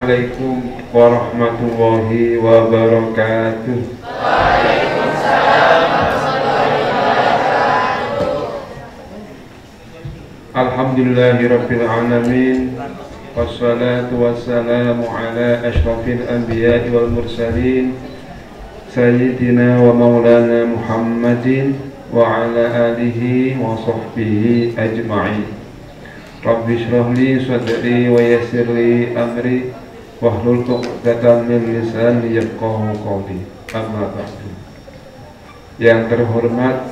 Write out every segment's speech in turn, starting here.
Assalamualaikum warahmatullahi wabarakatuh. Waalaikumsalam warahmatullahi wabarakatuh. Alhamdulillahirabbil alamin. Wassalatu wassalamu ala asyrafil anbiya'i wal mursalin sayyidina wa maulana Muhammadin wa ala alihi wa sahbihi ajma'in. Rabbi shrah li sadri wa yassir li amri wahlul 'uqdatam min lisani yafqahu qawli. Amma ba'du. Yang terhormat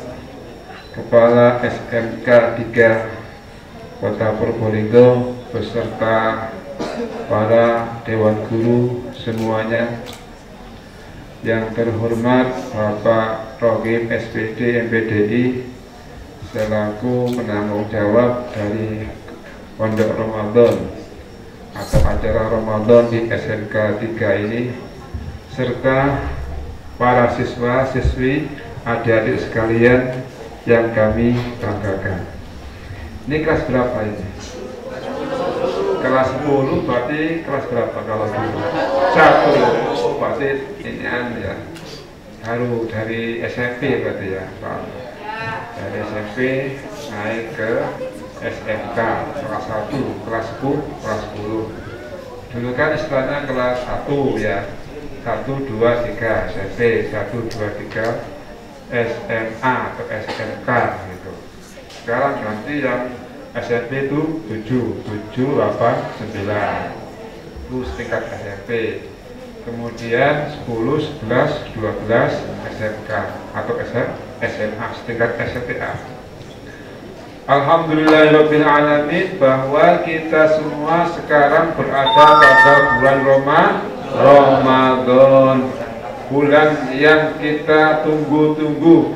Kepala SMK 3 Kota Probolinggo beserta para dewan guru semuanya. Yang terhormat Bapak Rogib SPD MPDI selaku penanggung jawab dari Pondok Ramadan atau acara Ramadan di SMK 3 ini, serta para siswa-siswi, adik-adik sekalian yang kami banggakan. Ini kelas berapa ini? Kelas 10, berarti kelas berapa kalau dulu? 1, berarti ini ya, baru dari SMP berarti ya Pak. Dari SMP naik ke SMK kelas 1, kelas 10, kelas 10. Dulu kan istilahnya kelas 1 ya, 1, 2, 3 SMP, 1, 2, 3 SMA atau SMK gitu. Sekarang nanti yang SMP itu 7, 8, 9 itu setingkat SMP. Kemudian 10, 11, 12 SMK atau SMA setingkat SMPA. Alhamdulillahirabbil alamin bahwa kita semua sekarang berada pada bulan Ramadan, bulan yang kita tunggu-tunggu,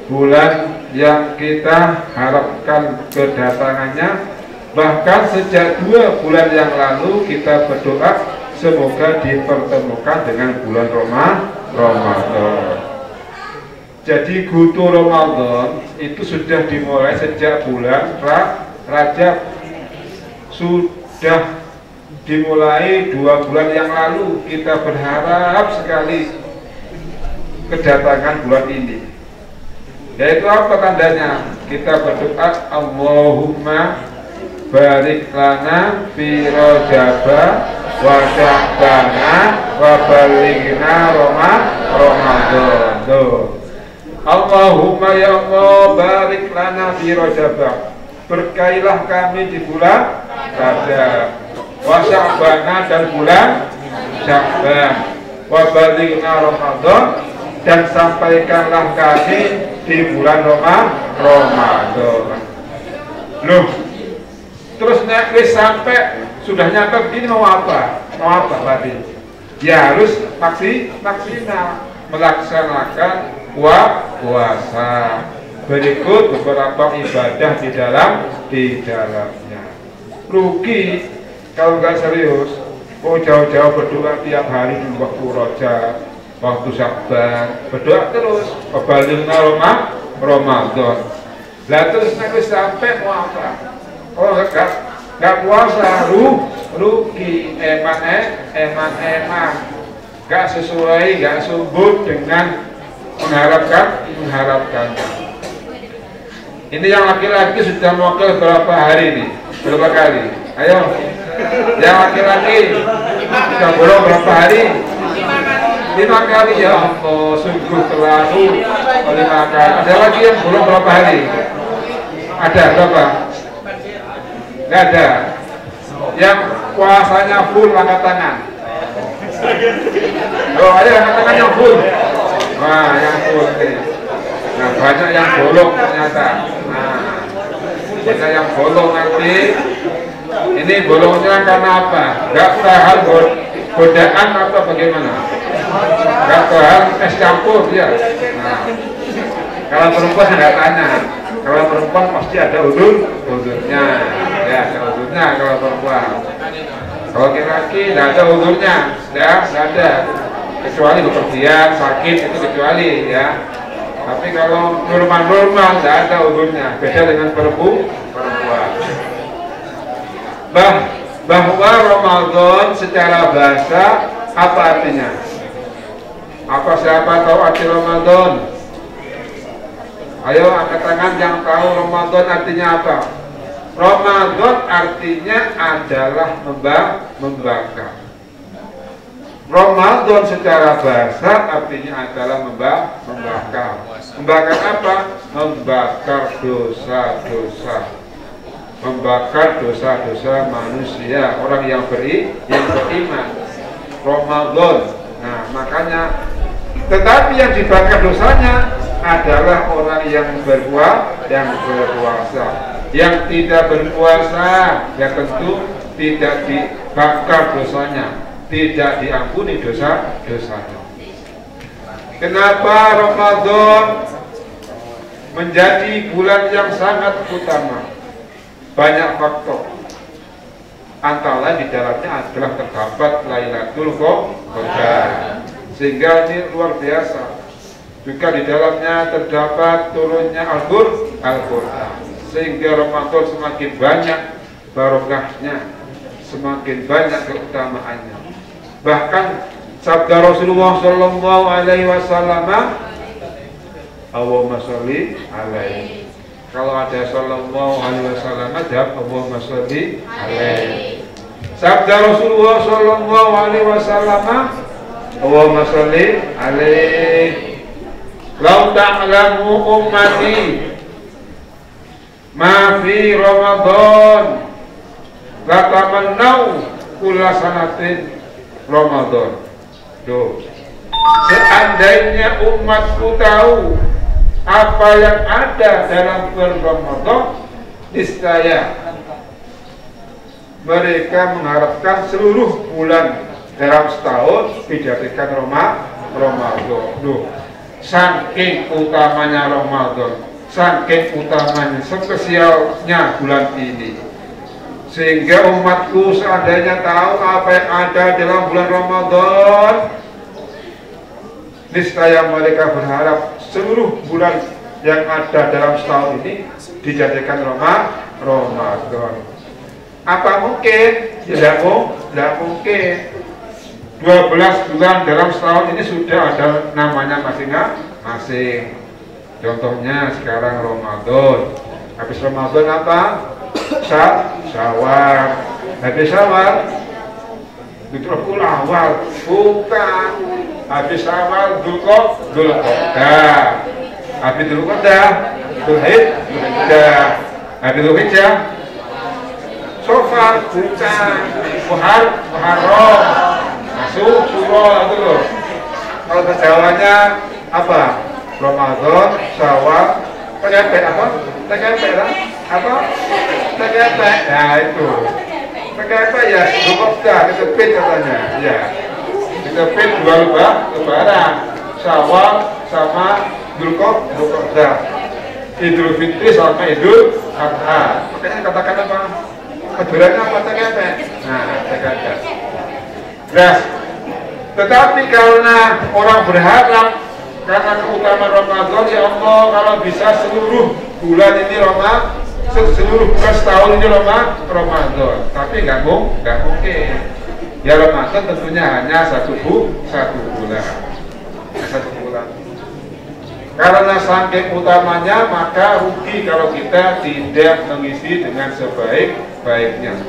bulan yang kita harapkan kedatangannya. Bahkan sejak 2 bulan yang lalu kita berdoa semoga dipertemukan dengan bulan Ramadan. Jadi Gutu Ramadan itu sudah dimulai sejak bulan Rajab. Sudah dimulai 2 bulan yang lalu. Kita berharap sekali kedatangan bulan ini. Yaitu apa tandanya? Kita berdoa Allahumma barik lana fi Rajaba wa Sya'bana wa balighna Ramadan. Allahumma ya Allah barik lana fi Rajab, berkailah kami di bulan Rajab, wa Sya'bana dan bulan Sya'ban, wa balighna Ramadan dan sampaikanlah kami di bulan Ramadan. Loh, terus nek wis sampai sudah nyampe begini mau apa? Mau apa tadi? Ya harus maksimal melaksanakan puasa. Berikut beberapa ibadah di dalamnya. Rugi kalau nggak serius. Mau jauh-jauh berdoa tiap hari di waktu Rajab, waktu Sya'ban, berdoa terus. Balighna Ramadan. Lah terus nanti sampai mau apa? Oh nggak puasa, rugi, eman, nggak sesuai, nggak subur dengan mengharapkan. Ini yang laki-laki sudah mewakil berapa hari nih? Berapa kali? Ayo, yang laki-laki sudah bolong berapa hari? 5 kali ya Allah, sungguh terlalu. 5 kali. Ada lagi yang bolong berapa hari? Ada berapa? Nggak ada. Yang puasanya full angkat tangan. Oh, ayo angkat tangan yang full. Wah, yang full nih. Nah, banyak yang bolong ternyata. Nah, banyak yang bolong nanti. Ini bolongnya karena apa? Nggak tahan godaan atau bagaimana? Nggak tahan es campur ya. Nah, kalau perempuan nggak tanya. Kalau perempuan pasti ada udurnya. Ya, ada udurnya kalau perempuan. Kalau laki-laki nggak ada udurnya, nggak ada. Kecuali bepergian, sakit itu kecuali ya. Tapi kalau normal nggak ada udurnya. Beda dengan perempuan. Bahwa Ramadan secara bahasa apa artinya? Apa siapa tahu arti Ramadan? Ayo angkat tangan yang tahu Ramadan artinya apa? Ramadan artinya adalah membakar. Ramadan secara bahasa artinya adalah membakar. Membakar apa? Membakar dosa-dosa. Membakar dosa-dosa manusia, orang yang beriman. Ramadan. Nah, makanya tetapi yang dibakar dosanya adalah orang yang berpuasa. Yang tidak berpuasa, ya tentu tidak dibakar dosanya, tidak diampuni dosa-dosanya. Kenapa Ramadan menjadi bulan yang sangat utama? Banyak faktor. Antara lain di dalamnya adalah terdapat Lailatul Qadar, sehingga ini luar biasa. Juga di dalamnya terdapat turunnya Al-Qur'an, sehingga Ramadan semakin banyak barokahnya, semakin banyak keutamaannya. Bahkan sabda Rasulullah Shallallahu Alaihi Wasallam, Allahumma sholli alaihi. Kalau ada Shallallahu Alaihi Wasallam, jawab Allahumma sholli alaihi. Sabda Rasulullah Shallallahu Alaihi Wasallam, Allahumma sholli alaihi. Lau ta'lamu ummati ma fi Ramadan latamannau kulla sanatin Ramadan. Tuh. Seandainya umatku tahu apa yang ada dalam bulan Ramadan, niscaya mereka mengharapkan seluruh bulan dalam setahun dijadikan Ramadan. Duh, saking utamanya Ramadan, saking utamanya spesialnya bulan ini, sehingga umatku seandainya tahu apa yang ada dalam bulan Ramadan, niscaya mereka berharap seluruh bulan yang ada dalam setahun ini dijadikan Ramadan. Apa mungkin? Tidak mungkin. 12 bulan dalam setahun ini sudah ada namanya masing-masing. Contohnya sekarang Ramadan. Habis Ramadan apa? Syawal. Habis Syawal Dzulhijjah awal. Bukan. Habis Syawal Dzulqa'dah. Habis Dzulqa'dah Dzulhijjah. Habis Dzulhijjah Safar. Bukan. Muharram. Masuk surah itu loh. Kalau terjawabnya apa? Ramadan, Syawal, TKP apa? TKP lah? Apa? TKP. Nah itu. TKP ya, Dzulqa'dah, ditepit katanya. Ya. Ditepit 2 lebaran. Syawal sama Dzulqa'dah. Idul Fitri sama Idul Adha. Makanya katakan apa? Keduanya apa TKP? Nah, TKP. Nah, tetapi karena orang berharap karena keutamaan Ramadan, ya Allah, kalau bisa seluruh bulan ini seluruh bulan setahun ini Ramadan. Tapi nggak mungkin. Ya Ramadan tentunya hanya satu bulan. Karena saking utamanya, maka rugi kalau kita tidak mengisi dengan sebaik-baiknya.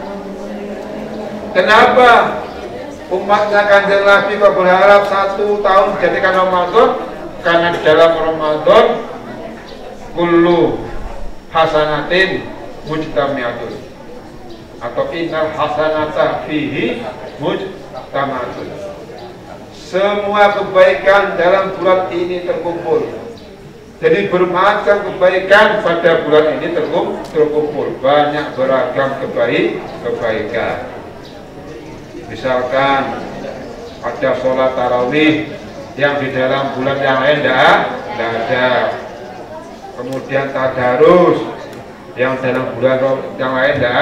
Kenapa? Umatnya Kanjeng Nabi kok berharap 1 tahun dijadikan Ramadan? Karena di dalam Ramadan kullu hasanatin mujtami'atun, atau innal hasanata fihi mujtami'atun. Semua kebaikan dalam bulan ini terkumpul. Jadi bermacam kebaikan pada bulan ini terkumpul. Banyak beragam kebaikan. Misalkan ada sholat tarawih yang di dalam bulan yang lain tidak ada. Kemudian tadarus yang dalam bulan yang lain tidak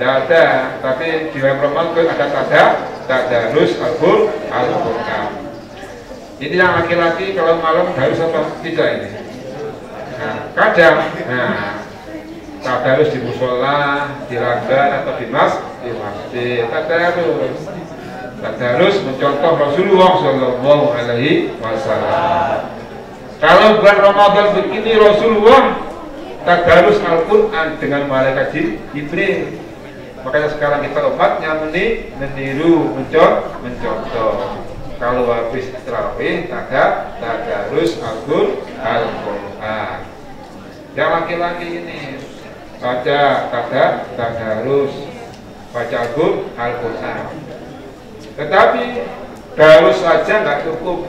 ada. Tapi di bulan Ramadan ada tadarus Al-Qur'an. Ini yang laki-laki kalau malam harus apa? Tidak ini. Nah, kadang tadarus di musola, di langgar atau di di masjid. Tadarus mencontoh Rasulullah Shallallahu Alaihi Wasallam. Kalau bulan Ramadan begini Rasulullah tadarus Al-Quran dengan malaikat Jibril. Makanya sekarang kita umatnya meniru, mencontoh. Kalau habis tarawih tadarus Al-Quran. Yang laki-laki ini baca tadarus, baca Al-Quran. Tetapi darus saja nggak cukup.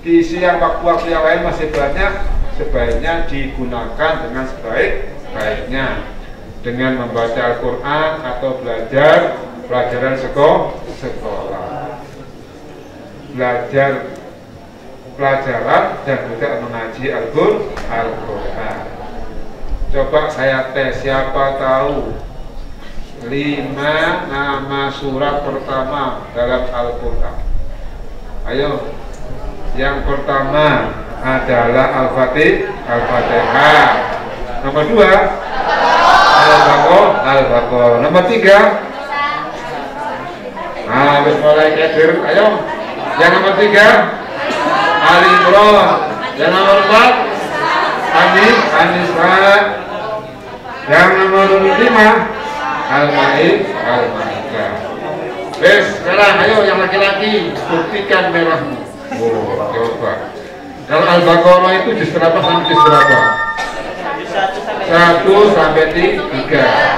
Diisi yang waktu-waktu yang lain masih banyak. Sebaiknya digunakan dengan sebaik-baiknya dengan membaca Al-Quran atau belajar pelajaran sekolah, belajar pelajaran dan juga mengaji Al-Quran. Coba saya tes, siapa tahu 5 nama surat pertama dalam Al-Quran? Ayo, yang pertama adalah Al-Fatihah. Nomor 2 Al-Baqarah. Nomor 3 harus mulai kedir. Ayo, yang nomor 3 Ali Imran. Yang nomor 4 An-Nisa. Yang nomor 5 Al-Maidah. Bes, sekarang ayo yang laki-laki buktikan merahmu. Oh, coba. Kalau Al-Baqarah itu juz berapa sampai juz berapa? 1 sampai 3.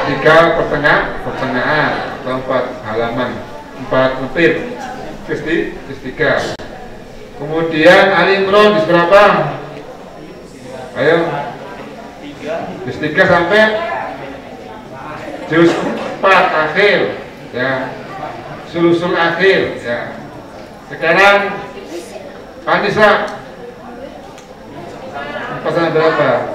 3 pertengahan, 4 halaman, 4 lepir. Juz 3. Kemudian Ali Imran juz berapa? Ayo. Juz 3 sampai juz 4 akhir, ya. Sulusul akhir, ya. Sekarang An-Nisa pasal berapa?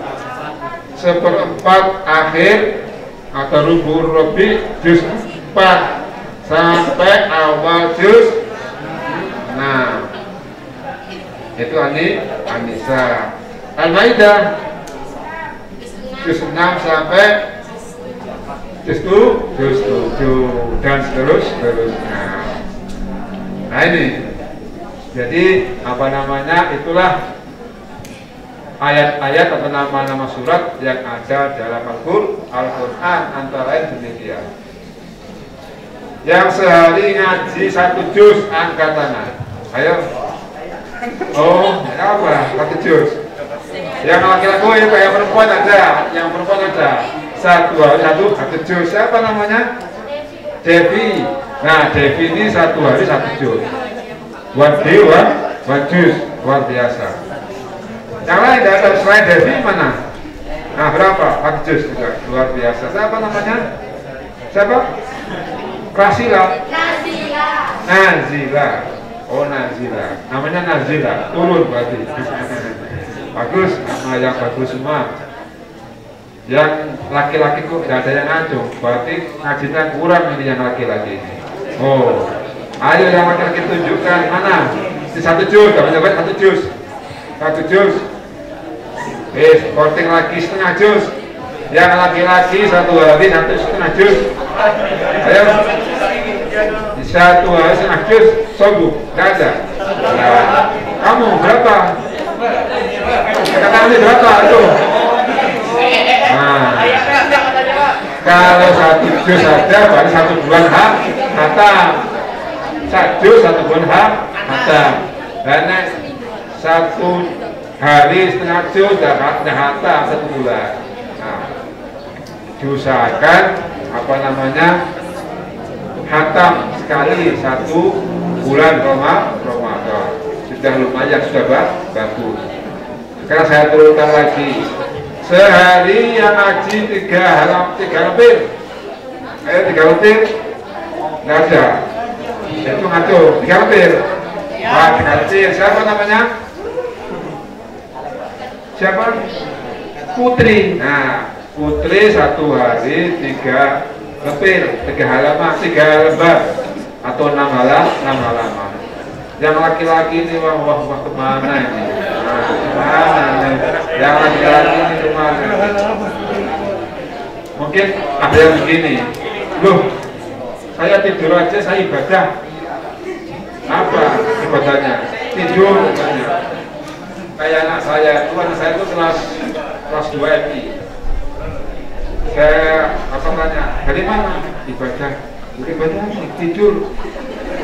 1/4 akhir atau rubu'ur rabi juz 4 sampai awal juz 6. Itu An-Nisa. Al-Maidah juz 6 sampai juz 7 dan seterusnya. Nah ini, jadi apa namanya, itulah ayat-ayat atau nama-nama surat yang ada dalam Al-Quran, antara lain demikian. Yang sehari ngaji 1 juz angkat tangan. Ayo. Oh, apa? 1 juz. Yang laki-laki itu yang perempuan ada, satu hari satu juz. Siapa namanya? Devi. Nah, Devi ini 1 hari 1 juz. Buat dewa, buat juz, luar biasa. Yang lain tidak ada selain Devi mana? Nah, berapa? 4 juz juga, luar biasa. Siapa namanya? Siapa? Kasila. Nazila. Oh, Nazila. Namanya Nazila. Turun berarti. Bagus, nama yang bagus semua. Yang laki-laki kok tidak ada yang ngacung, berarti ngajinya kurang ini yang laki-laki ini. Oh, ayo yang laki-laki tunjukkan mana? Di 1 juz, kamu coba 1 juz. 1 juz. Korting lagi setengah juz. Yang laki-laki 1 hari 1,5 juz. Ayo. Di 1 hari 1,5 juz, sungguh, tidak ada. Nah, kamu berapa? Katakan ini berapa itu? Nah, kalau 1 juz saja berarti 1 bulan khatam. 1 juz 1 bulan khatam. Dan 1 hari 1,5 juz dah khatam 1 bulan. Nah, diusahakan apa namanya, khatam sekali 1 bulan Ramadan. Sudah lumayan, sudah bagus. Sekarang saya turunkan lagi. Sehari yang ngaji 3 lembar. Ayo 3 lembar. Nggak ada. Itu ngaco 3 lembar. Wah, 3 lembar. Siapa namanya? Siapa? Putri. Nah, Putri 1 hari 3 lembar, 3 halaman, 3 lembar atau 6 halaman. Yang laki-laki ini wah kemana ini? Kemana ini? Yang laki-laki ini kemana? Mungkin ada yang begini. Loh, saya tidur aja, saya ibadah. Apa ibadahnya? Tidur katanya. Kayak anak saya itu kelas 2 MI. Saya tanya, dari mana? Ibadah. Ibadah tidur.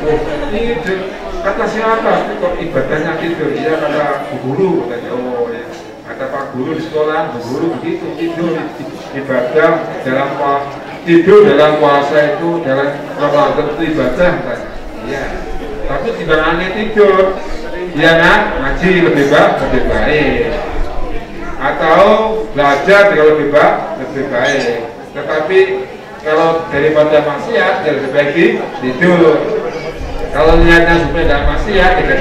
Oh, tidur. Kata siapa? Kok ibadahnya tidur? Iya kata Bu Guru. Katanya, oh ya. Kata Pak Guru di sekolah, Bu Guru begitu tidur. Ibadah tidur dalam puasa itu, dalam Ramadan itu ibadah. Katanya. Iya. Tapi tidak aneh tidur. Iya nak, ngaji lebih baik. Atau belajar kalau lebih baik. Tetapi kalau daripada maksiat, ya lebih baik tidur. Kalau niatnya supaya tidak maksiat, tidak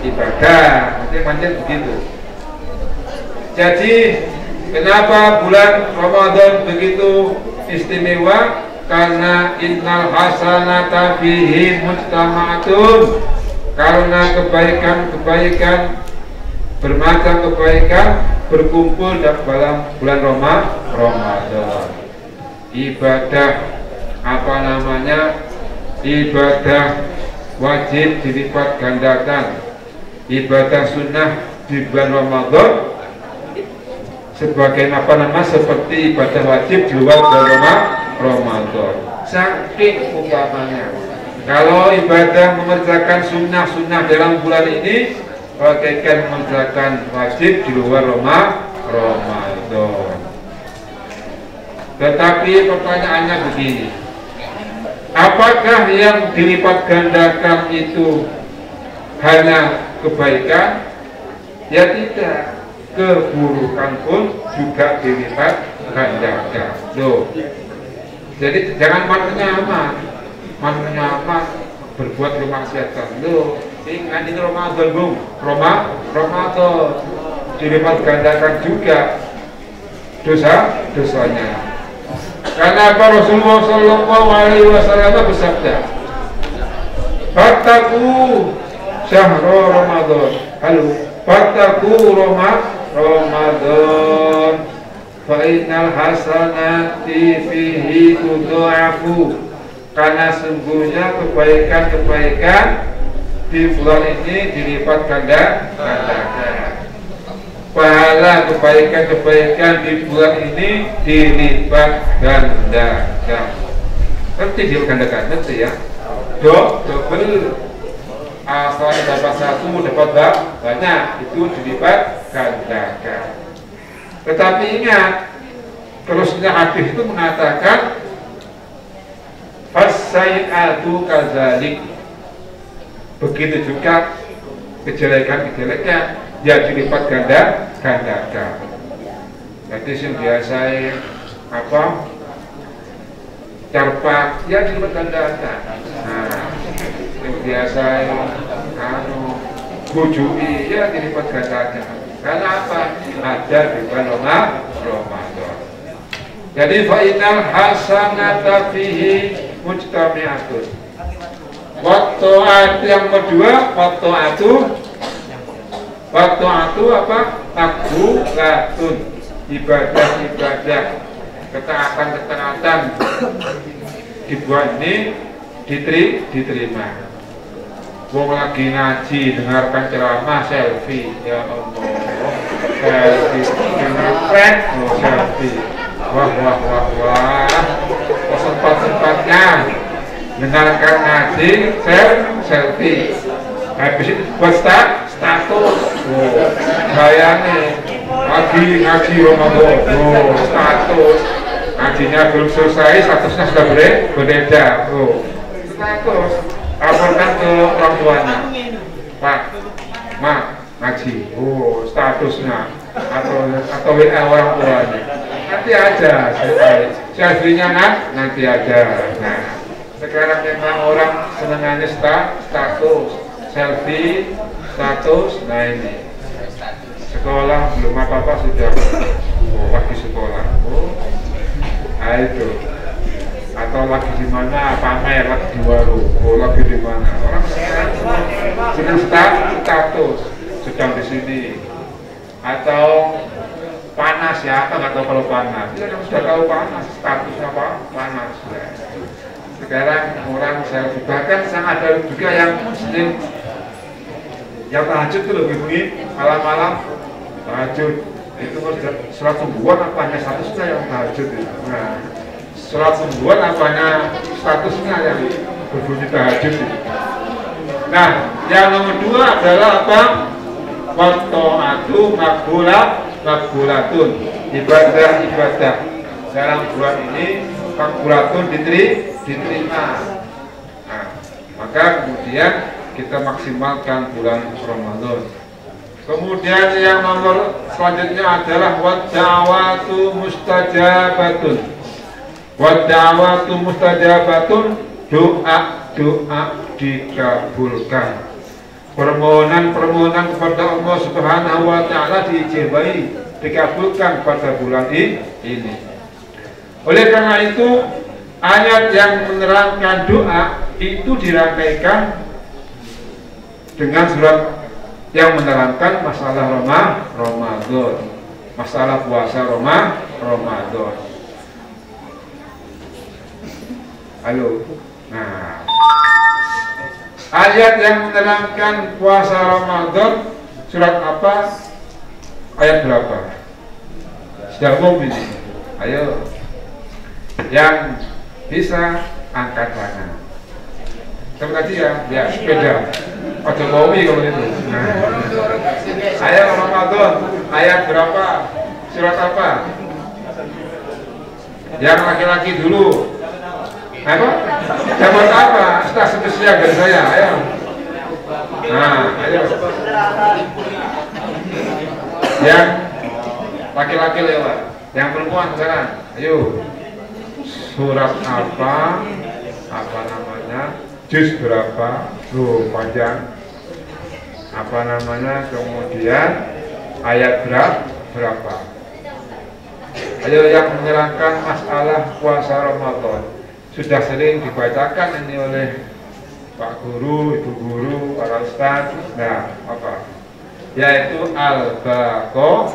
ibadah. Macam begitu. Jadi kenapa bulan Ramadan begitu istimewa? Karena innal hasanata fihi mujtama'atun. Karena kebaikan bermacam kebaikan berkumpul dalam bulan Ramadan. Ibadah ibadah wajib dilipat gandakan. Ibadah sunnah di bulan Ramadan seperti ibadah wajib di luar bulan Ramadan. Saking umpamanya, kalau ibadah mengerjakan sunnah dalam bulan ini, bagaikan mengerjakan wajib di luar Ramadan. Tetapi pertanyaannya begini, apakah yang dilipat gandakan itu hanya kebaikan? Ya tidak, keburukan pun juga dilipat gandakan. Loh. Jadi jangan main nyaman berbuat kemaksiatan. Loh, ingat ini Ramadan, Bung. Ramadan dilipat gandakan juga dosanya. Karena apa? Rasulullah Shallallahu Alaihi Wasallam bersabda, "Fattaku syahrul Ramadan." Halo, fattaku Ramadan. Fa'innal hasanati fihi tudha'afu. Karena sungguhnya kebaikan-kebaikan di bulan ini dilipat gandakan. Pahala kebaikan-kebaikan di bulan ini dilipat gandakan. Ngerti dilipat gandakan? Ngerti ya? Double. Asalnya dapat satu, dapat banyak. Itu dilipat gandakan. Tetapi ingat, terusnya hadis itu mengatakan fasai'atu kadzalik. Begitu juga kejelekan yang dilipat gandakan. Jadi yang biasa carpak ya dilipat gandakan. Nah, yang biasa bujui ya dilipat gandakan. Karena apa? Ada di bulan Ramadan. Jadi fa'inal hasanata fihi mujtami'atun. Waktu'at yang kedua, waktu'atu apa? Takbulatun. Ibadah, ketaatan di bulan ini diterima. Wong lagi ngaji, dengarkan ceramah, selfie, ya Allah, selfie, ngepret, selfie, wah, sempat-sempatnya dengarkan ngaji, selfie, habis itu buat status, bayangin, lagi ngaji Ramadan, status, ngajinya belum selesai, statusnya sudah beredar, status. Laporkan ke orang tuanya, Pak, ngaji, statusnya atau WA orang tuanya, nanti aja, selfie-nya nanti aja. Nah, sekarang memang orang senangannya status, selfie, status. Nah ini sekolah belum apa-apa sudah lagi sekolah, nah itu. Atau lagi di mana pamer, lagi di warung, lagi di mana orang sedang status sedang di sini, atau panas ya, apa nggak tahu kalau panas, dia sudah tahu panas, statusnya apa panas ya. sekarang orang selfie, bahkan sangat ada juga yang muslim yang tahajud itu lebih begini malam-malam tahajud itu sholat subuhan apanya statusnya yang tahajud itu. Nah, sholat subuhan apanya statusnya yang berbunyi tahajud itu. Nah, yang nomor 2 adalah apa? Watto'atu makbulatun, ibadah dalam bulan ini makbulatun diterima. Nah, maka kemudian kita maksimalkan bulan Ramadan. Kemudian yang nomor selanjutnya adalah wadda'watu mustajabatun, doa dikabulkan. Permohonan kepada Allah Subhanahu wa taala diijabahi, dikabulkan pada bulan ini. Oleh karena itu, ayat yang menerangkan doa itu dirangkaikan dengan surat yang menerangkan masalah Ramadan, masalah puasa Ramadan. Halo. Nah, ayat yang menerangkan puasa Ramadan surat apa? Ayat berapa? Sudah umum ini. Ayo, yang bisa angkat tangan. Kamu tadi ya sepeda. Ojo kopi kalau itu. Nah. Ayat Ramadan, ayat berapa? Surat apa? Yang laki-laki dulu. Apa? Jabat apa? Sudah spesial dari saya. Ayo. Nah, ayo. Yang laki-laki lewat. Yang perempuan sekarang. Ayo. Surat apa? Apa namanya? Juz berapa? Panjang. Apa namanya? Kemudian ayat berapa? Ayo yang menerangkan masalah puasa Ramadan. Sudah sering dibacakan ini oleh Pak Guru, Ibu Guru, para Ustaz. Nah, apa? Yaitu Al-Baqarah.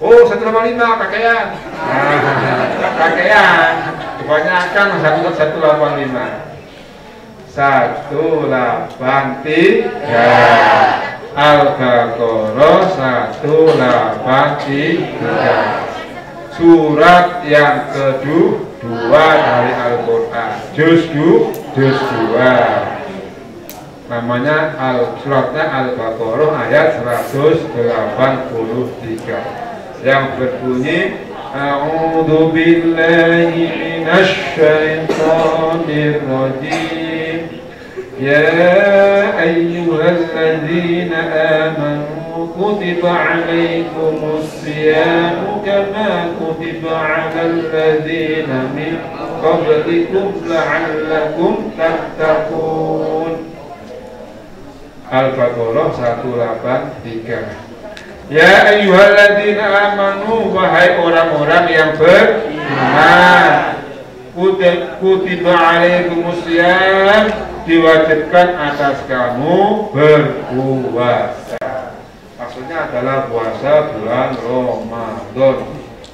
Oh, 185 pakaian. Nah, pakaian. Kebanyakan 185. 183. Al-Baqarah 183. Surat yang kedua dari Al-Quran, juz 2. Namanya suratnya Al-Baqarah ayat 183 yang berbunyi A'udzu billahi minasy syaithanir rajim. Ya ayyuhalladzina amanu kutiba 'alaikumus syiyamu kama kutiba 'alal ladzina min qablikum la'allakum tattaqun. Al-Baqarah 183. Ya ayyuhalladzina amanu, wahai orang-orang yang beriman, kutiba 'alaikumus syiyam, diwajibkan atas kamu berpuasa. Maksudnya adalah puasa bulan Ramadan.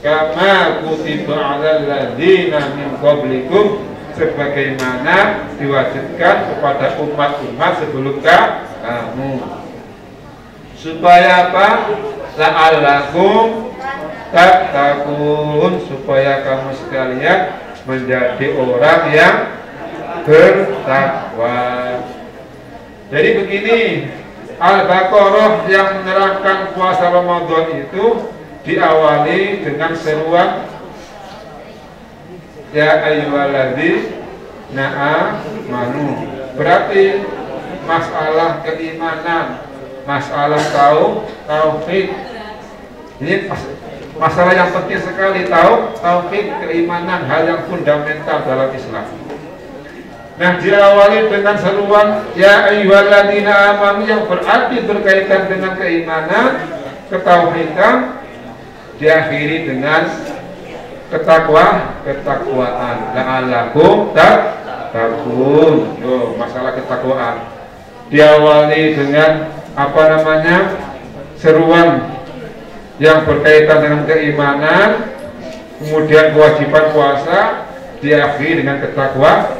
Kama kutiba 'alal ladzina min qablikum, sebagaimana diwajibkan kepada umat-umat sebelum kamu. Supaya apa? La'allakum tattaqun, supaya kamu sekalian menjadi orang yang bertakwa. Jadi begini, Al-Baqarah yang menerangkan puasa Ramadan itu diawali dengan seruan Ya ayyuhalladzina amanu. Berarti masalah keimanan, masalah tauhid. Ini masalah yang penting sekali, tauhid, keimanan, hal yang fundamental dalam Islam. Nah, diawali dengan seruan Ya ayyuhalladzina amanu yang berarti berkaitan dengan keimanan, ketauhidan, diakhiri dengan ketakwaan. La'allakum tattaqun. Masalah ketakwaan diawali dengan apa namanya, seruan yang berkaitan dengan keimanan, kemudian kewajiban puasa, diakhiri dengan ketakwaan.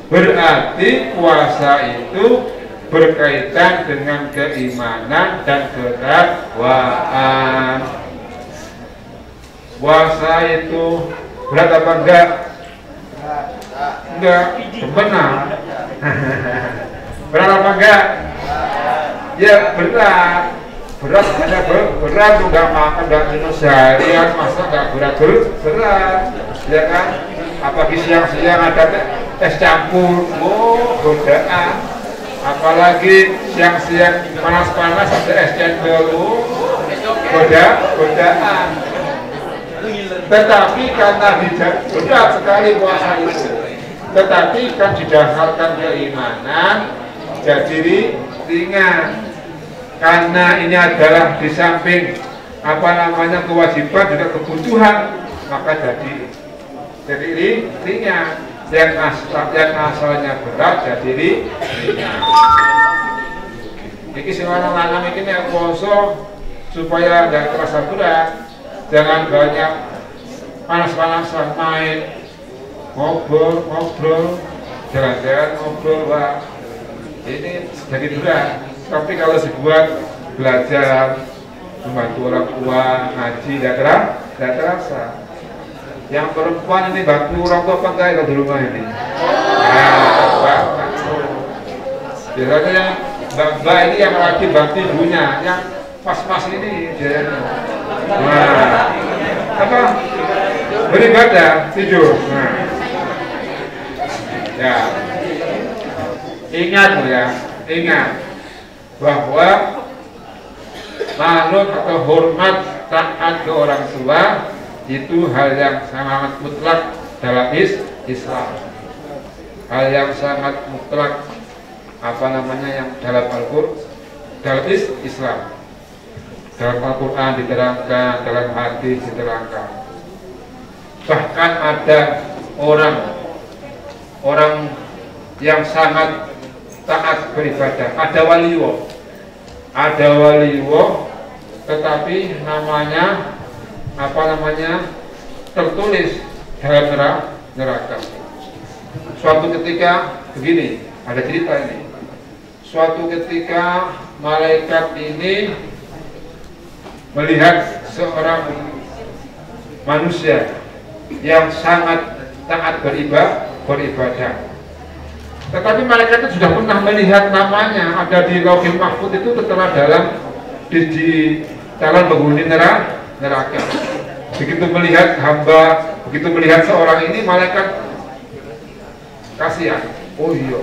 Berarti puasa itu berkaitan dengan keimanan dan ketakwaan. Puasa itu berat apa enggak? Enggak, benar. Berat apa enggak? Ya berat. Berat enggak makan, enggak minum seharian, masa enggak berat, ya kan? Apalagi siang-siang ada es campur, godaan. Apalagi siang-siang panas-panas ada es cendol, godaan. Tetapi karena berat sekali puasa itu, tetapi kan didasarkan keimanan, jadi ringan. Karena ini adalah di samping kewajiban juga kebutuhan, maka jadi ringan. Yang asalnya berat jadi ringan. Ini semua lanang ini poso supaya tidak terasa berat. Jangan banyak panas-panasan main, ngobrol, jalan-jalan ngobrol, wah ini jadi berat. Tapi kalau dibuat belajar, membantu orang tua, ngaji, tidak terasa. Yang perempuan ini bantu orang tua apa enggak di rumah ini? Nah, biasanya mbak ini yang lagi bantu ibunya, yang pas-pas ini dia. Nah, apa? Beribadah, tidur. Nah, ya, ingat bahwa manut atau hormat taat ke orang tua itu hal yang sangat mutlak dalam Islam. Hal yang sangat mutlak yang dalam dalam Islam. Dalam Al-Quran diterangkan, dalam hadis diterangkan. Bahkan ada orang yang sangat taat beribadah. Ada waliwo, tetapi namanya tertulis dalam neraka. Suatu ketika begini, ada cerita ini. Suatu ketika malaikat ini melihat seorang manusia yang sangat taat beribadah. Tetapi malaikat itu sudah pernah melihat namanya ada di Lauhul Mahfuz itu tertera di calon penghuni neraka. Begitu melihat seorang ini, malaikat kasihan. Oh iya,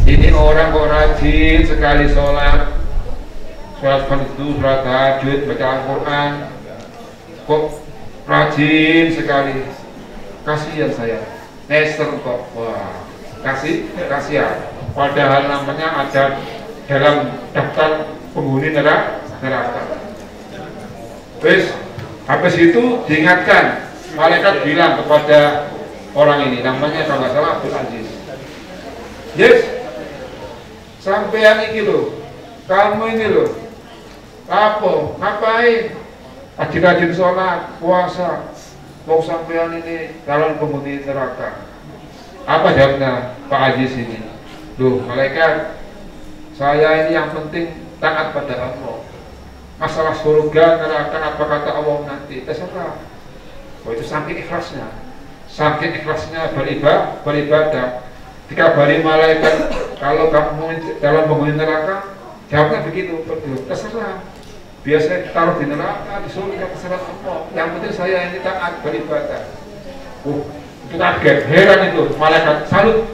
ini orang kok rajin sekali sholat fardu, sholat tahajud, baca Al-Quran, kok rajin sekali. Kasihan saya, neser kok. Wah, kasihan. Padahal namanya ada dalam daftar penghuni neraka. Terus habis itu diingatkan, malaikat bilang kepada orang ini, namanya kalau nggak salah Abdul Aziz. Yes, sampean ini loh, kamu ini loh, ngapain? Rajin-rajin sholat, puasa, mau sampean ini calon penghuni neraka. Apa jawabnya Pak Aziz ini? Loh, malaikat, saya ini yang penting taat pada Allah. Masalah surga, neraka, apa kata Allah nanti, terserah. Oh, itu saking ikhlasnya beribadah. Dikabari malaikat, kalau kamu dalam penghuni neraka, jawabnya begitu, terserah. Biasanya taruh di neraka, di surga, terserah Allah. Yang penting saya ini taat beribadah. Itu kaget, heran itu, malaikat salut.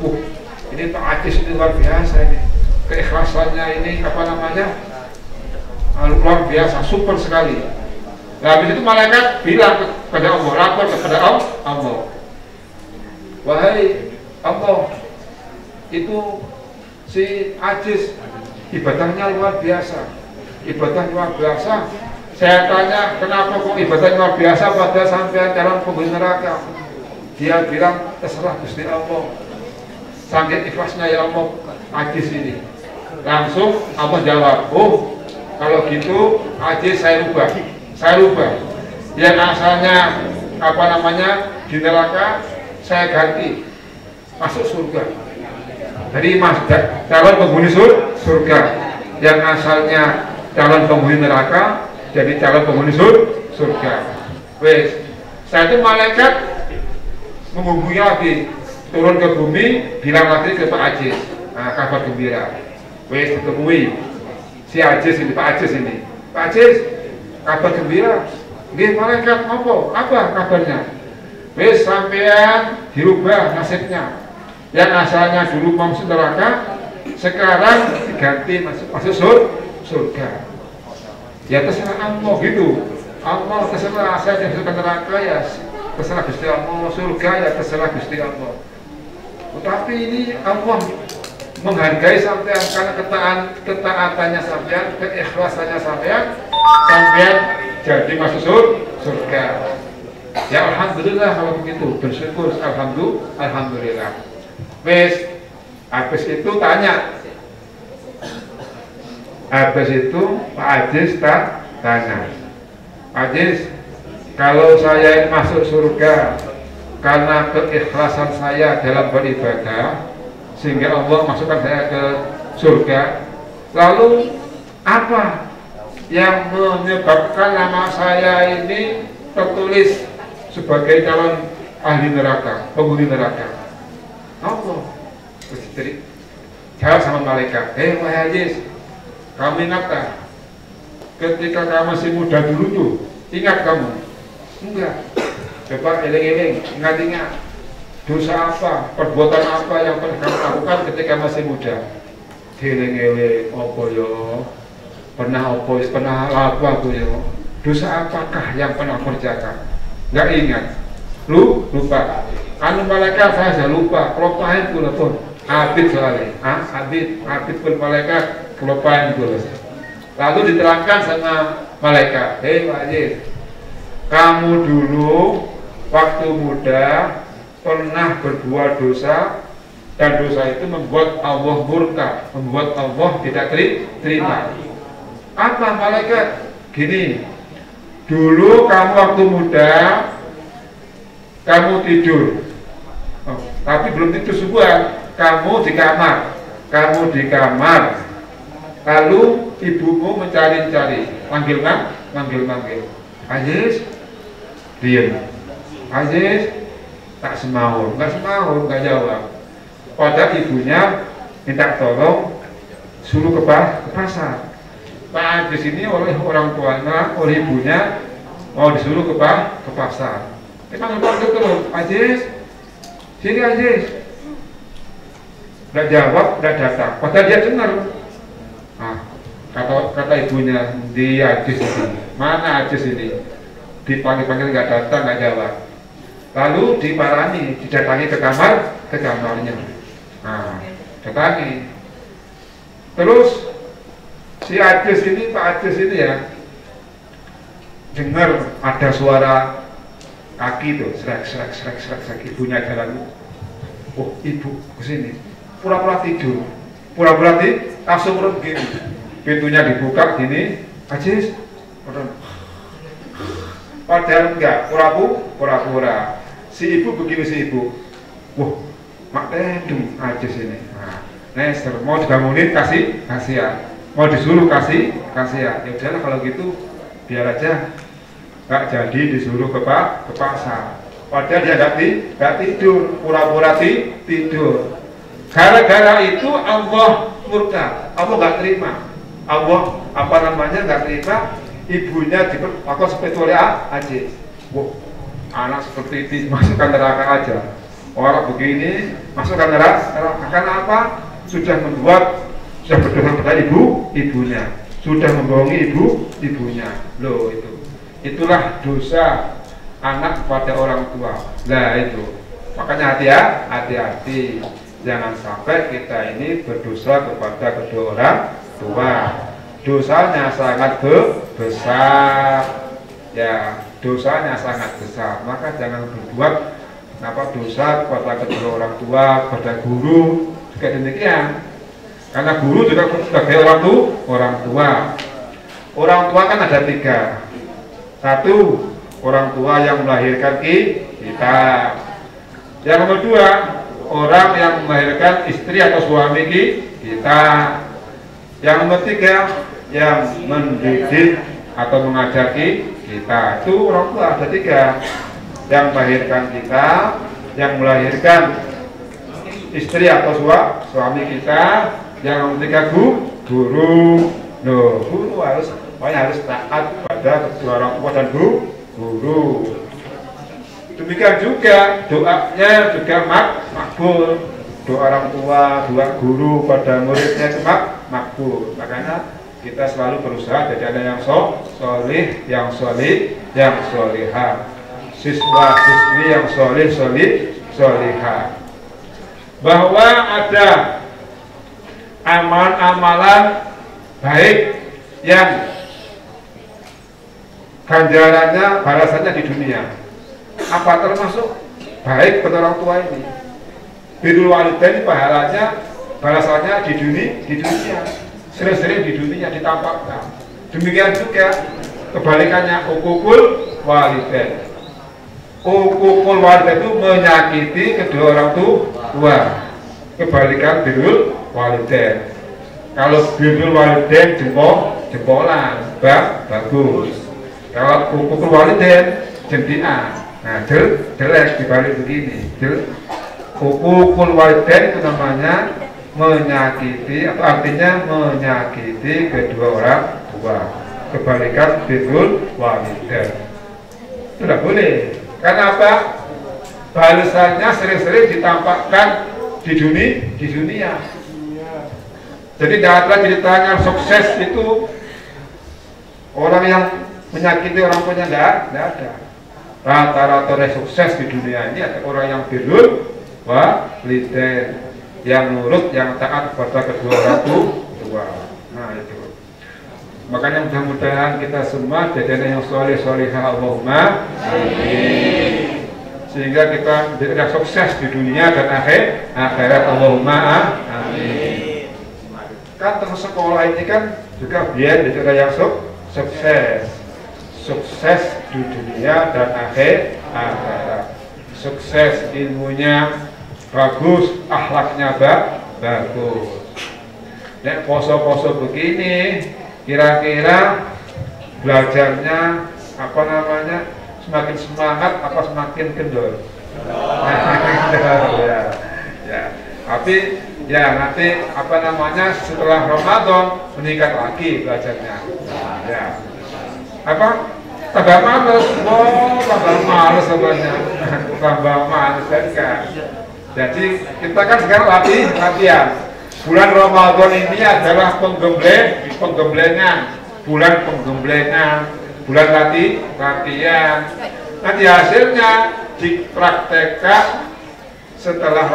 Ini Pak Aziz ini luar biasa ini. Keikhlasannya ini luar biasa, super sekali. Nah, habis itu malaikat bilang kepada Allah, lapor kepada Allah. Wahai Allah, itu si Aziz ibadahnya luar biasa. Saya tanya, kenapa kok ibadah luar biasa pada sampean calon penghuni neraka? Dia bilang, terserah Gusti Allah. Saking ikhlasnya ya Allah, Aziz ini. Langsung Allah jawab, kalau gitu Aziz saya rubah. Yang asalnya di neraka saya ganti masuk surga. Jadi calon penghuni surga yang asalnya calon penghuni neraka jadi calon penghuni surga. Wes, saya itu malaikat menghubungi lagi, turun ke bumi, bilang lagi ke Pak Ajis, kabar gembira. Wes, ditemui si Ajis ini, Pak Ajis ini. Pak Ajis, kabar gembira. Nggih malaikat apa kabarnya? Wes, sampean dirubah nasibnya. Yang asalnya dulu masuk neraka, sekarang diganti masuk surga. Ya terserah Allah gitu. Allah terserah, saya yang masuk neraka ya terserah Gusti Allah, surga ya terserah Gusti Allah. Tetapi ini Allah menghargai sampean karena ketaatannya sampean, keikhlasannya sampean jadi masuk surga. Ya alhamdulillah kalau begitu, bersyukur alhamdulillah. Wes, habis itu tanya. Habis itu Pak Ajis tanya, Pak Ajis, kalau saya masuk surga karena keikhlasan saya dalam beribadah sehingga Allah masukkan saya ke surga, lalu apa yang menyebabkan nama saya ini tertulis sebagai calon ahli neraka, penghuni neraka? Allah jadi jawab sama malaikat, Pak Ajis, kamu ingat tak ketika kamu masih muda dulu tuh, ingat kamu? Enggak. Coba eling-eling, ingat-ingat dosa apa, perbuatan apa yang pernah kamu lakukan ketika masih muda? Eling-eling, apa yo? Pernah laku aku yo? Dosa apakah yang pernah kerjakan? Enggak ingat. Lupa. Anu malaikat saya sudah lupa, kelopain pula pun. Abid soalnya, abid pun malaikat kelopain pula. Lalu diterangkan sama malaikat, Pak Ajis, kamu dulu waktu muda pernah berbuat dosa dan dosa itu membuat Allah murka, membuat Allah tidak terima. Apa malaikat? Gini, dulu kamu waktu muda kamu tidur. Tapi belum tidur sebuah, kamu di kamar, lalu ibumu mencari-cari, manggil, Ajis, diam, Ajis, nggak semaur, nggak jawab. Padahal ibunya minta tolong, suruh ke pasar. Pak Ajis ini oleh orang tuanya, oleh ibunya mau disuruh ke pasar. Panggil terus, Ajis, sini Ajis. Nggak jawab, nggak datang. Padahal dia dengar. Kata ibunya, di Ajis ini. Mana Ajis ini? Dipanggil nggak datang, nggak jawab. Lalu diparani, didatangi ke kamarnya. Datangi. Terus si Ajis ini, Pak Ajis ini ya, dengar ada suara kaki tuh, serak, ibunya jalan. Oh, ibu kesini, pura-pura tidur, langsung turun begini, pintunya dibuka gini, Ajis, padahal enggak, pura-pura. Si ibu begini, wah, mak tendung Ajis ini. Nester, mau dibangunin kasihan, mau disuruh kasihan. Ya udahlah kalau gitu, biar aja. Nggak jadi disuruh ke pasar. Padahal dia nggak tidur, pura-pura tidur. Gara-gara itu Allah murka, Allah nggak terima. Allah nggak terima. Ibunya diperlakukan seperti oleh Ajis. Wah, anak seperti ini masukkan neraka aja. Orang begini masukkan neraka. Karena apa? Sudah berdosa kepada ibunya, sudah membohongi ibunya. Loh itu. Itulah dosa anak kepada orang tua. Nah itu, makanya hati-hati, jangan sampai kita ini berdosa kepada kedua orang tua. Dosanya sangat besar, ya dosanya sangat besar. Maka jangan berbuat dosa kepada kedua orang tua, kepada guru juga demikian. Karena guru juga sebagai orang tua. Orang tua kan ada 3. Satu, orang tua yang melahirkan kita. Yang kedua, orang yang melahirkan istri atau suami kita. Yang ketiga, yang mendidik atau mengajari kita. Itu orang tua. Ada tiga. Yang melahirkan kita, yang melahirkan istri atau suami kita, yang ketiga guru. Loh, guru harus taat pada kedua orang tua dan guru. Demikian juga doanya juga makbul. Doa orang tua, doa guru pada muridnya itu makbul. Makanya kita selalu berusaha jadi ada yang solih, yang solihah. Siswa-siswi yang solihah. Bahwa ada amalan-amalan baik yang ganjarannya, balasannya di dunia. Apa termasuk baik pada orang tua ini? Birrul walidain pahalanya, balasannya di dunia. Sering-sering di dunia ditampakkan. Demikian juga kebalikannya uququl walidain. Uququl walidain itu menyakiti kedua orang tua. Kebalikan birrul walidain. Kalau birrul walidain jempolan, bagus. Kalau uququl walidain jentian. Nah, jelek dibalik begini. Uququl walidain itu namanya menyakiti, atau artinya menyakiti kedua orang tua. Kebalikan birrul walidain. Tidak boleh. Karena apa? Balasannya sering-sering ditampakkan di dunia. Jadi tidak ada ceritanya sukses itu orang yang menyakiti orang tuanya, tidak ada. Rata-rata sukses di dunia ini ada orang yang birrul walidain, yang nurut, yang taat kepada kedua orang tua. Nah itu. Makanya mudah-mudahan kita semua jadi yang soleh-solehah, Allahumma amin. Sehingga kita menjadi sukses di dunia dan akhirat, Allahumma amin. Kan terus sekolah ini kan juga biar jadi yang sukses di dunia dan akhirat. Sukses ilmunya bagus, akhlaknya bagus. Nek poso-poso begini, kira-kira belajarnya apa namanya, semakin semangat apa semakin kendor? Ya. Tapi ya nanti apa namanya setelah Ramadan meningkat lagi belajarnya. Ya. Apa? Tambah males, sebenarnya. Tambah males kan. Jadi kita kan sekarang latihan. Bulan Ramadan ini adalah penggemblengan, bulan penggemblengan, bulan latihan. Nanti hasilnya dipraktekkan setelah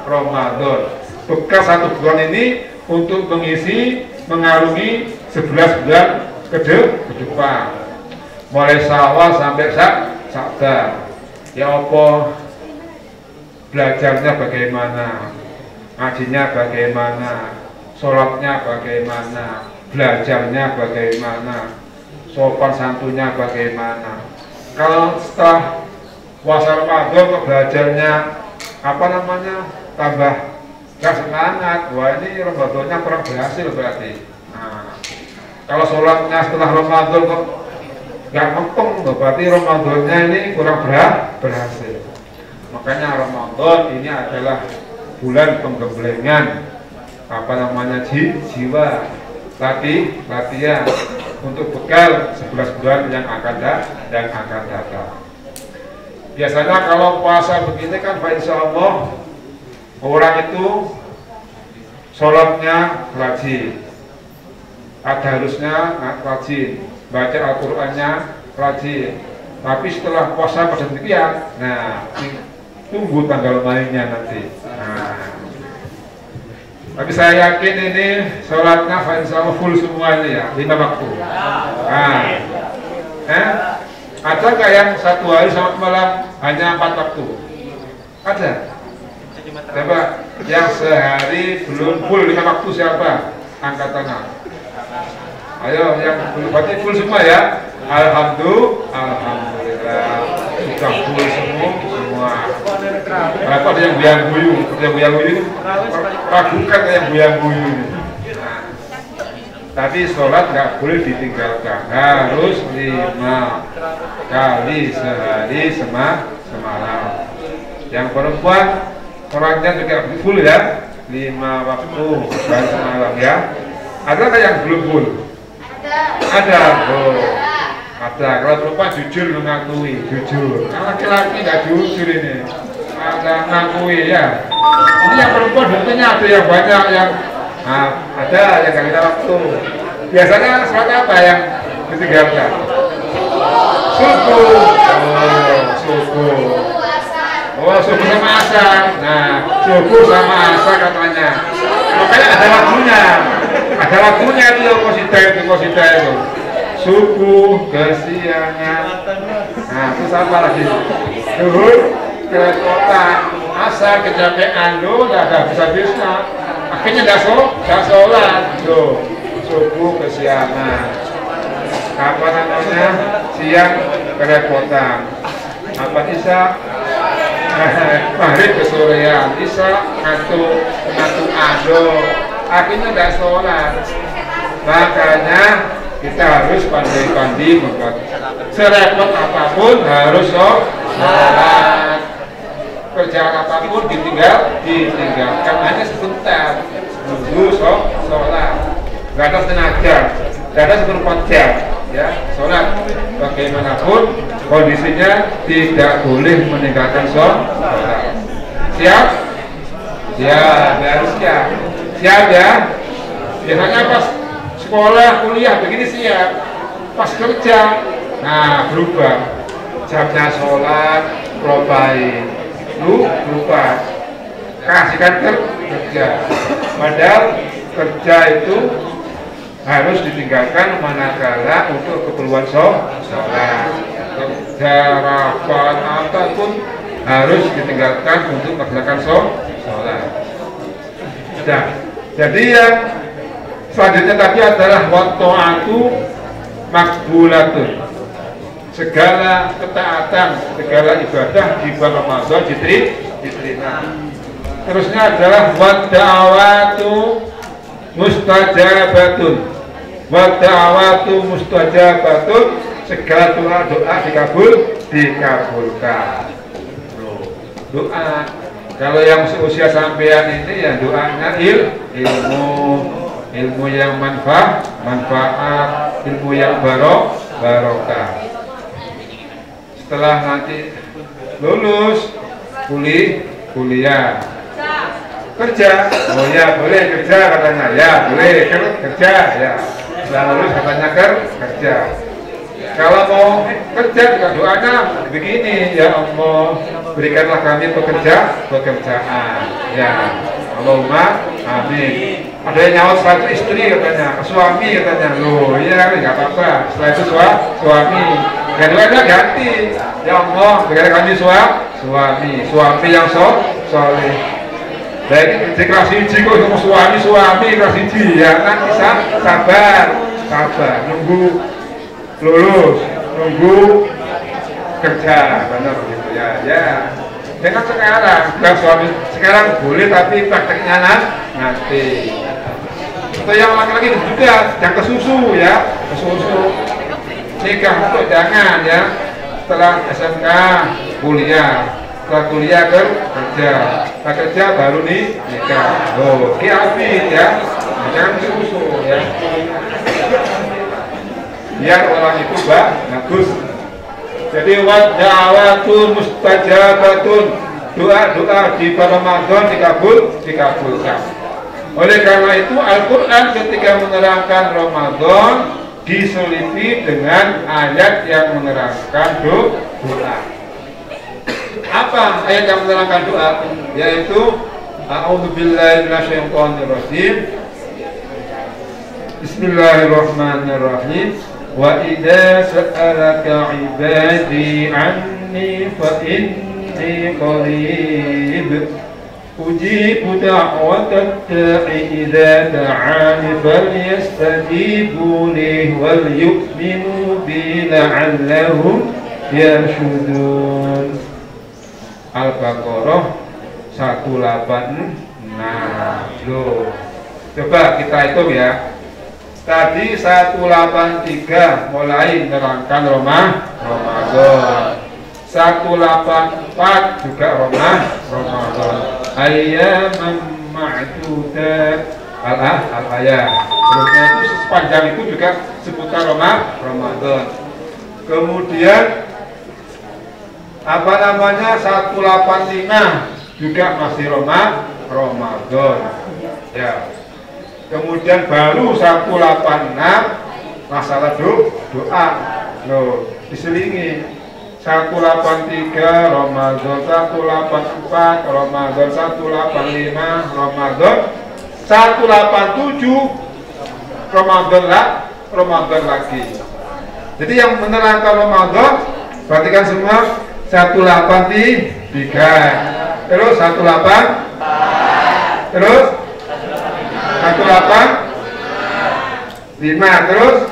Ramadan. Bekal 1 bulan ini untuk mengarungi 11 bulan ke depan. Mulai Syawal sampai Sa'ban. Ya apa? Belajarnya bagaimana? Ngajinya bagaimana? Sholatnya bagaimana? Belajarnya bagaimana? Sopan santunnya bagaimana? Kalau setelah puasa Ramadan kok belajarnya apa namanya? Tambah gak semangat. Wah, ini Ramadannya kurang berhasil berarti. Nah, kalau sholatnya setelah Ramadan kok gak ngempeng, berarti Ramadannya ini kurang berhasil. Makanya Ramadan ini adalah bulan penggemblengan apa namanya jiwa, latihan untuk bekal 11 bulan yang akan datang. Biasanya kalau puasa begini kan insya Allah orang itu sholatnya rajin, tadarusnya rajin, baca Al-Qur'annya rajin. Tapi setelah puasa pada demikian, nah tunggu tanggal mainnya nanti. Nah, tapi saya yakin ini sholatnya insya Allah full semua ini ya, 5 waktu. Nah, ada nggak yang 1 hari sampai malam hanya 4 waktu? Ada. Coba yang sehari belum full 5 waktu siapa? Angkat tangan. Ayo yang belum, berarti full semua ya. Alhamdulillah sudah full semua. Apa ada yang buyang-buyung, itu ragukan yang buyang-buyung. Nah, tapi sholat nggak boleh ditinggalkan, harus 5 kali sehari semalam. Yang perempuan sholatnya juga full ya, 5 waktu sehari semalam ya. Ada yang belum full? Ada. Ada. Kalau perempuan jujur mengakui, jujur. Kalau laki-laki nggak jujur ini, ada mengakui ya. Ini yang perempuan buktinya ada yang banyak yang ada yang nggak kita waktu. Biasanya sholat apa yang ditinggalkan? Subuh. Subuh. Subuh sama asar. Nah, subuh sama asar katanya. Makanya ada waktunya. Ada waktunya itu kosida itu. Subuh, kesiangan. Nah, terus apa lagi? Zuhur, kerepotan. Asar, kecapean. Nggak ada bisa-bisa. Akhirnya nggak sholat. Subuh, kesiangan. Apa namanya? Siang, kerepotan. Apa isya? Maghrib kesorean. Isya, ngantuk ado. Akhirnya nggak sholat. Makanya kita harus pandai-pandai membuat serepot apapun harus sholat. Kerjaan apapun ditinggalkan hanya sebentar nunggu sholat. Gak ada tenaga, gak ada 24 jam ya sholat. Bagaimanapun kondisinya tidak boleh meninggalkan sholat. Siap? Ya, harus siap. Siap ya. Biasanya pas sekolah, kuliah begini siap. Pas kerja, nah berubah. Jamnya sholat, probain. Lupa. Kasihkan kerja. Padahal kerja itu harus ditinggalkan manakala untuk keperluan sholat. Kerja, rapat, apapun harus ditinggalkan untuk melaksanakan sholat. Nah, jadi yang selanjutnya tadi adalah wata'atu makbulatun. Segala ketaatan, segala ibadah di bulan Ramadan diterima. Terusnya adalah wada'awatu mustajabatun. Wada'awatu mustajabatun, segala doa dikabulkan. Doa. Kalau yang usia sampean ini ya doanya ilmu yang manfaat, ilmu yang barokah. Setelah nanti lulus kuliah kerja, oh ya boleh kerja katanya, ya boleh kerja ya. Setelah lulus katanya kerja. Kalau mau kerja juga doanya begini, ya Allah berikanlah kami pekerjaan ya Allahumma amin. Ada yang nyawa satu istri katanya, suami katanya, loh iya nggak apa-apa. Setelah itu suami, yang dua ganti, ya Allah berikan kami suami yang soleh. Baik kelas hiji kok ketemu suami kelas hiji ya kan bisa sabar nunggu lulus, nunggu kerja, benar gitu ya. Dengan sekarang, suami sekarang boleh tapi prakteknya nanti. Atau yang laki-laki juga jangan kesusu ya, nikah untuk jangan ya. Setelah SMK kuliah, setelah kuliah kerja, setelah kerja baru nikah. Kiafit ya, jangan kesusu ya. Biar orang itu bagus. Jadi wada'awatun mustajabatun, doa-doa di Ramadan dikabulkan. Oleh karena itu Al-Quran ketika menerangkan Ramadan diselipi dengan ayat yang menerangkan doa. Apa ayat yang menerangkan doa? Yaitu A'udzubillahi minasyaitonirrajim. Bismillahirrahmanirrahim. Wa idza sa'alaka 'ibadi 'anni fa inni qarib ujibu da'watat da'i idza da'ani falyastajibu li wal yu'minu bi la'allahum yarshudun. Al-Baqarah 186. Loh. Coba kita hitung ya. Tadi 183 mulai menerangkan Ramadan. 184 juga Ramadan. Ayyaman ma'dudat al-ayat. Terusnya itu sepanjang itu juga seputar Ramadan. Kemudian apa namanya 185 juga masih Ramadan. Ya. Kemudian baru 186 masalah doa. Loh, diselingi. 183 Ramadan, 184 Ramadan, 185 Ramadan, 187 Ramadan lagi. Jadi yang menerangkan Ramadan perhatikan semua 183, terus 18, terus 185, terus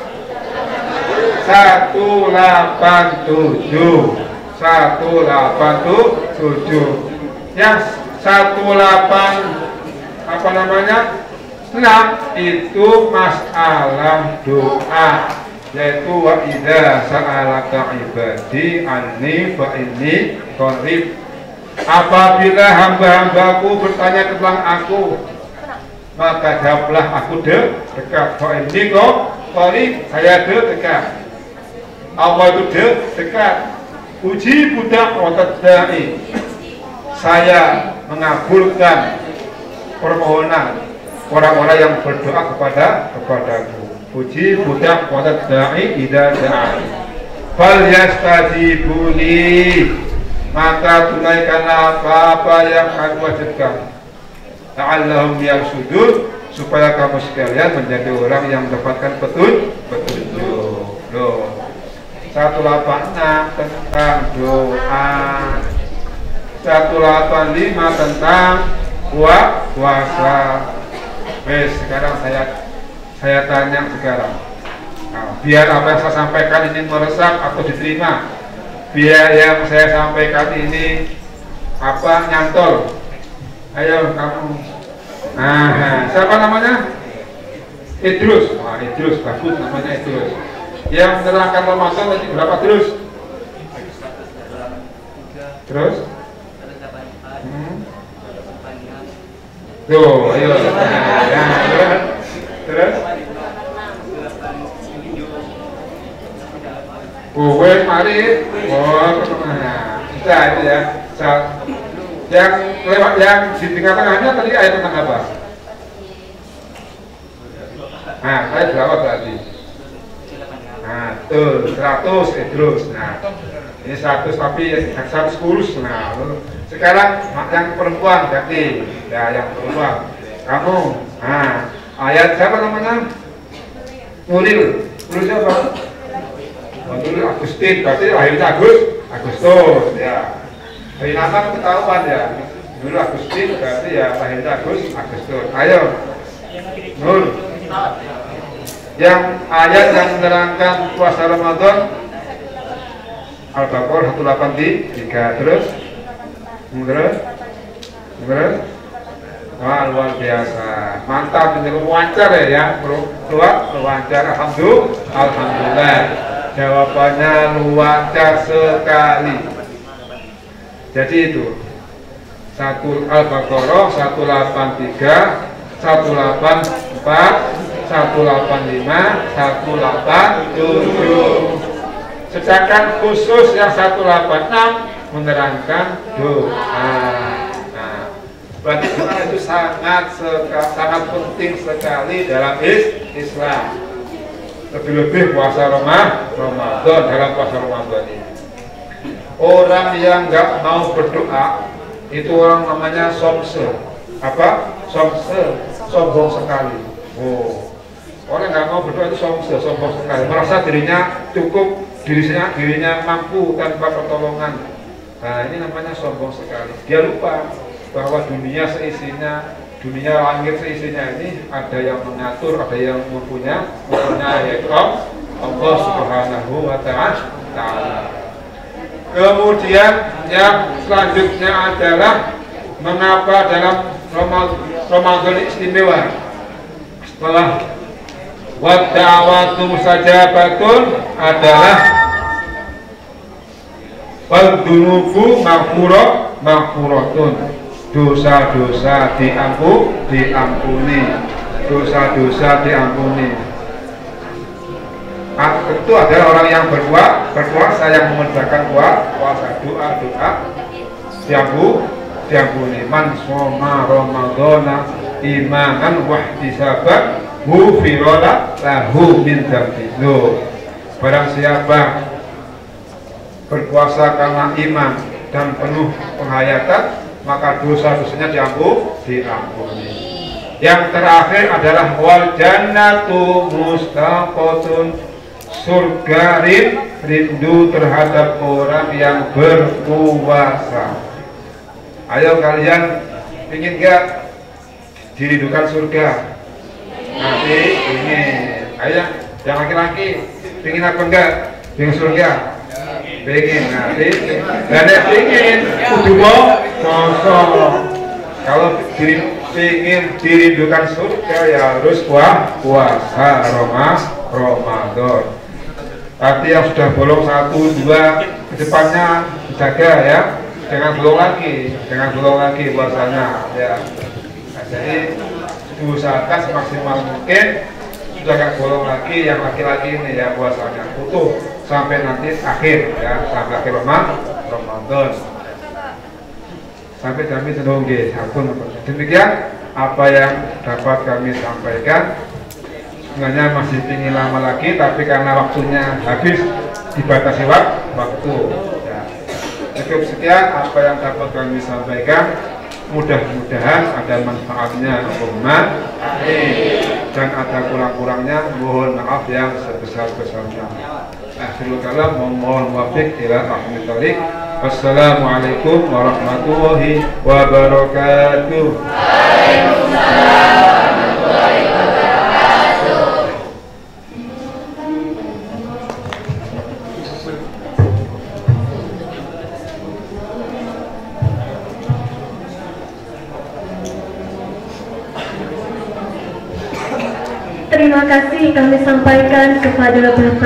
187. Yang 18 apa namanya? 6 itu masalah doa, yaitu wa idza sa'alaka ibadi anni fa inni qarib. Apabila hamba-hambaku bertanya tentang aku, maka jawablah aku dekat. Fa inni qarib, saya dekat. Allah itu dekat. Uji budak watadai, saya mengabulkan permohonan orang-orang yang berdoa kepadaku. Uji budak watadai idza da'a fal yastajibuli, maka tunaikanlah apa yang aku wajibkan. La'allahum yarsudun, supaya kamu sekalian menjadi orang yang mendapatkan petunjuk. Loh. 186 tentang doa, 185 tentang puasa. Sekarang saya tanya sekarang. Nah, biar apa yang saya sampaikan ini meresap atau diterima, biar yang saya sampaikan ini nyantol. Ayo kamu. Siapa namanya? Idrus. Idrus bagus namanya Idrus. Yang menerangkan Ramadan tadi berapa terus? Terus? Tuh, ayo. Terus? Wes mari. Bisa itu ya. Yang lewat yang di tengah-tengahnya tadi ayat tentang apa? Ayat berapa berarti? Tuh 100 terus. Ini 100 tapi 110. Sekarang yang perempuan ganti. Ya, yang perempuan. Kamu. Ayat siapa namanya? Nuril siapa? Nuril Agustin. Berarti lahirnya Agustus. Ya. Dari nama ketahuan ya. Nuril Agustin berarti ya lahirnya Agustus. Ayo. Nur. Yang ayat yang menerangkan puasa Ramadan Al-Baqarah 183. Terus wah, luar biasa, mantap, ini wawancara ya, wawancara. Alhamdulillah, jawabannya luar sekali. Jadi itu 1 Al-Baqarah 183, 184, 185, 187. Sedangkan khusus yang 186 menerangkan doa. Berarti doa itu sangat penting sekali dalam Islam. Lebih-lebih puasa Ramadan, dalam puasa Ramadan ini. Orang yang nggak mau berdoa itu orang namanya somse. Apa? Somse, sombong sekali. Orang nggak mau berdoa itu sombong sekali, merasa dirinya cukup, dirinya mampu tanpa pertolongan. Nah, ini namanya sombong sekali. Dia lupa bahwa dunia seisinya, dunia langit seisinya ini ada yang mengatur, ada yang mempunyai, yaitu Allah Subhanahu wa Ta'ala. Kemudian yang selanjutnya adalah mengapa dalam Ramadan istimewa. Setelah wadda'awatu mustajabatun adalah wadzunubu maghfuratun, dosa-dosa diampuni, dosa-dosa diampuni. Itu adalah orang yang berpuasa yang mengerjakan puasa, doa diampuni. Man shoma ramadhana imanan wahtisaban ghufira lahu min dzambihi. Barang siapa berpuasa karena iman dan penuh penghayatan, maka dosa-dosanya diampuni. Yang terakhir adalah wal jannatu mustaqotun, surga rindu terhadap orang yang berpuasa. Ayo kalian ingin gak dirindukan surga? Nanti ingin. Ayo yang laki-laki ingin apa enggak? Ingin surga? Pengen. Nanti dan ingin kudu kosong. Kalau ingin dirindukan surga ya harus puasa Ramadan. Tapi yang sudah bolong 1, 2 kedepannya dijaga ya, jangan bolong lagi puasanya ya. Nah, jadi diusahakan semaksimal mungkin sudah gak bolong lagi yang laki-laki ini ya, puasanya utuh sampai nanti akhir ya, sampai akhir Ramadan. Sampai kami senongge sampun. Demikian apa yang dapat kami sampaikan. Sebenarnya masih ingin lama lagi, tapi karena waktunya habis dibatasi waktu ya. Cukup sekian apa yang dapat kami sampaikan. Mudah-mudahan ada manfaatnya. Allahumma amin. Dan ada kurang-kurangnya mohon maaf yang sebesar-besarnya. Akhirul kalam, mohon wafiq ila ahli thariq. Wassalamualaikum warahmatullahi wabarakatuh. Waalaikumsalam warahmatullahi wabarakatuh. Terima kasih kami sampaikan kepada Bapak